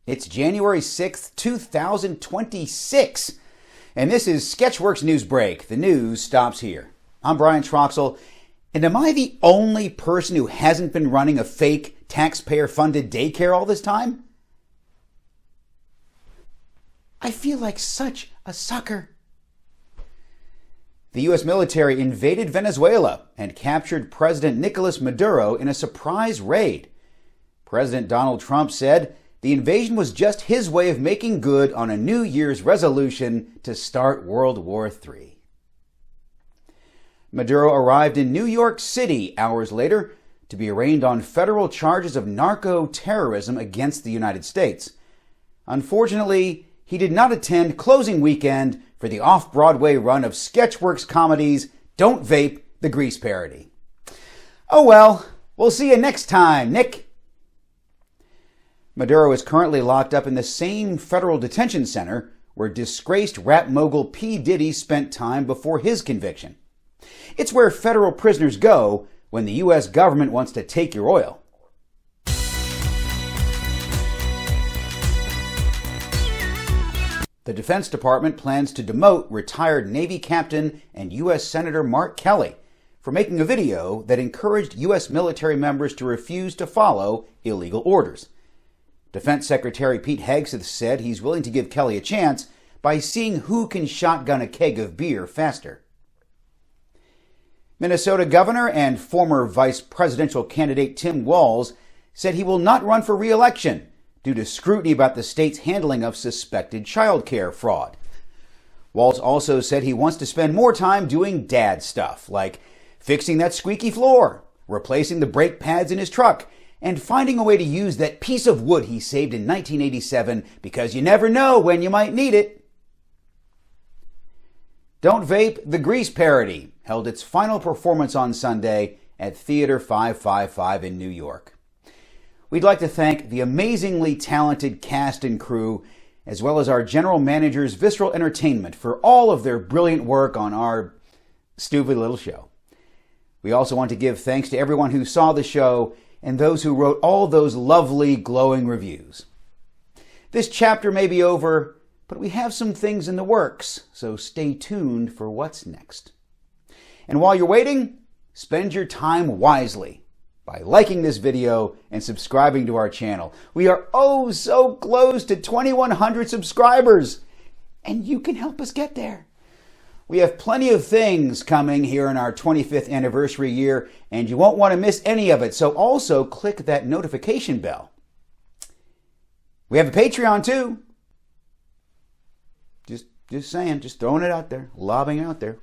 It's January 6th, 2026, and this is Sketchworks NewsBrake. The news stops here. I'm Brian Troxel, and am I the only person who hasn't been running a fake taxpayer-funded daycare all this time? I feel like such a sucker. The U.S. military invaded Venezuela and captured President Nicolás Maduro in a surprise raid. President Donald Trump said the invasion was just his way of making good on a New Year's resolution to start World War III. Maduro arrived in New York City hours later to be arraigned on federal charges of narco-terrorism against the United States. Unfortunately, he did not attend closing weekend for the off-Broadway run of Sketchworks Comedy's Don't Vape, the Grease parody. Oh well, we'll see you next time, Nick. Maduro is currently locked up in the same federal detention center where disgraced rap mogul P. Diddy spent time before his conviction. It's where federal prisoners go when the U.S. government wants to take your oil. The Defense Department plans to demote retired Navy Captain and U.S. Senator Mark Kelly for making a video that encouraged U.S. military members to refuse to follow illegal orders. Defense Secretary Pete Hegseth said he's willing to give Kelly a chance by seeing who can shotgun a keg of beer faster. Minnesota Governor and former vice presidential candidate Tim Walz said he will not run for re-election due to scrutiny about the state's handling of suspected child care fraud. Walz also said he wants to spend more time doing dad stuff, like fixing that squeaky floor, replacing the brake pads in his truck, and finding a way to use that piece of wood he saved in 1987 because you never know when you might need it. Don't Vape, the Grease parody held its final performance on Sunday at Theater 555 in New York. We'd like to thank the amazingly talented cast and crew, as well as our general managers, Visceral Entertainment, for all of their brilliant work on our stupid little show. We also want to give thanks to everyone who saw the show and those who wrote all those lovely, glowing reviews. This chapter may be over, but we have some things in the works, so stay tuned for what's next. And while you're waiting, spend your time wisely by liking this video and subscribing to our channel. We are oh so close to 2,100 subscribers, and you can help us get there. We have plenty of things coming here in our 25th anniversary year, and you won't want to miss any of it, so also click that notification bell. We have a Patreon too. Just saying, just throwing it out there, lobbing it out there.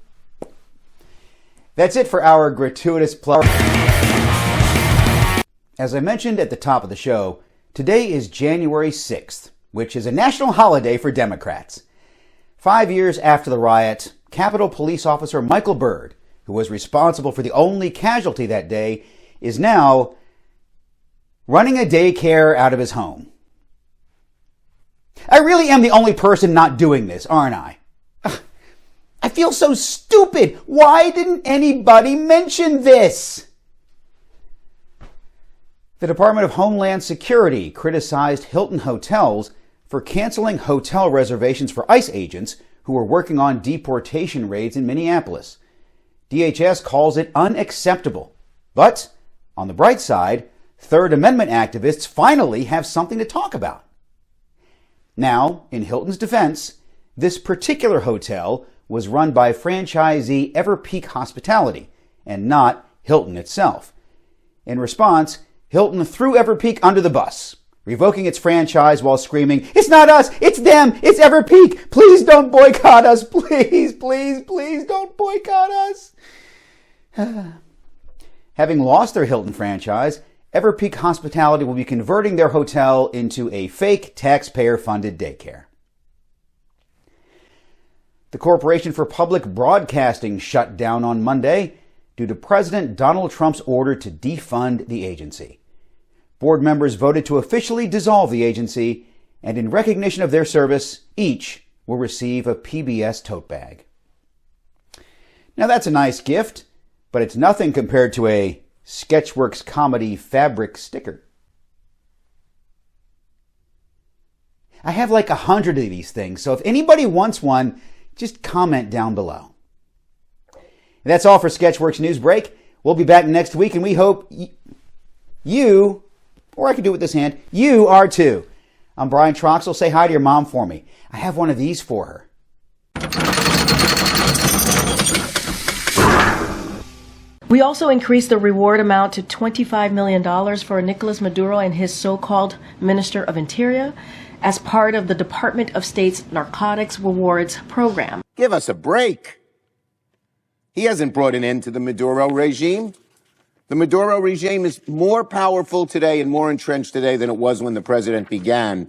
That's it for our gratuitous plug. As I mentioned at the top of the show, today is January 6th, which is a national holiday for Democrats. 5 years after the riot, Capitol Police Officer Michael Byrd, who was responsible for the only casualty that day, is now running a daycare out of his home. I really am the only person not doing this, aren't I? I feel so stupid. Why didn't anybody mention this? The Department of Homeland Security criticized Hilton hotels for canceling hotel reservations for ICE agents who were working on deportation raids in Minneapolis. DHS calls it unacceptable. But, on the bright side, Third Amendment activists finally have something to talk about. Now, in Hilton's defense, this particular hotel was run by franchisee Everpeak Hospitality and not Hilton itself. In response, Hilton threw Everpeak under the bus, revoking its franchise while screaming, "It's not us, it's them, it's Everpeak! Please don't boycott us! Please, please, please don't boycott us!" Having lost their Hilton franchise, Everpeak Hospitality will be converting their hotel into a fake taxpayer-funded daycare. The Corporation for Public Broadcasting shut down on Monday due to President Donald Trump's order to defund the agency. Board members voted to officially dissolve the agency, and in recognition of their service, each will receive a PBS tote bag. Now that's a nice gift, but it's nothing compared to a Sketchworks Comedy fabric sticker. I have like 100 of these things, so if anybody wants one, just comment down below. And that's all for Sketchworks NewsBrake. We'll be back next week, and we hope you, or I can do it with this hand, you are too. I'm Brian Troxel. Say hi to your mom for me. I have one of these for her. We also increased the reward amount to $25 million for Nicolás Maduro and his so-called Minister of Interior as part of the Department of State's Narcotics Rewards program. Give us a break. He hasn't brought an end to the Maduro regime. The Maduro regime is more powerful today and more entrenched today than it was when the president began.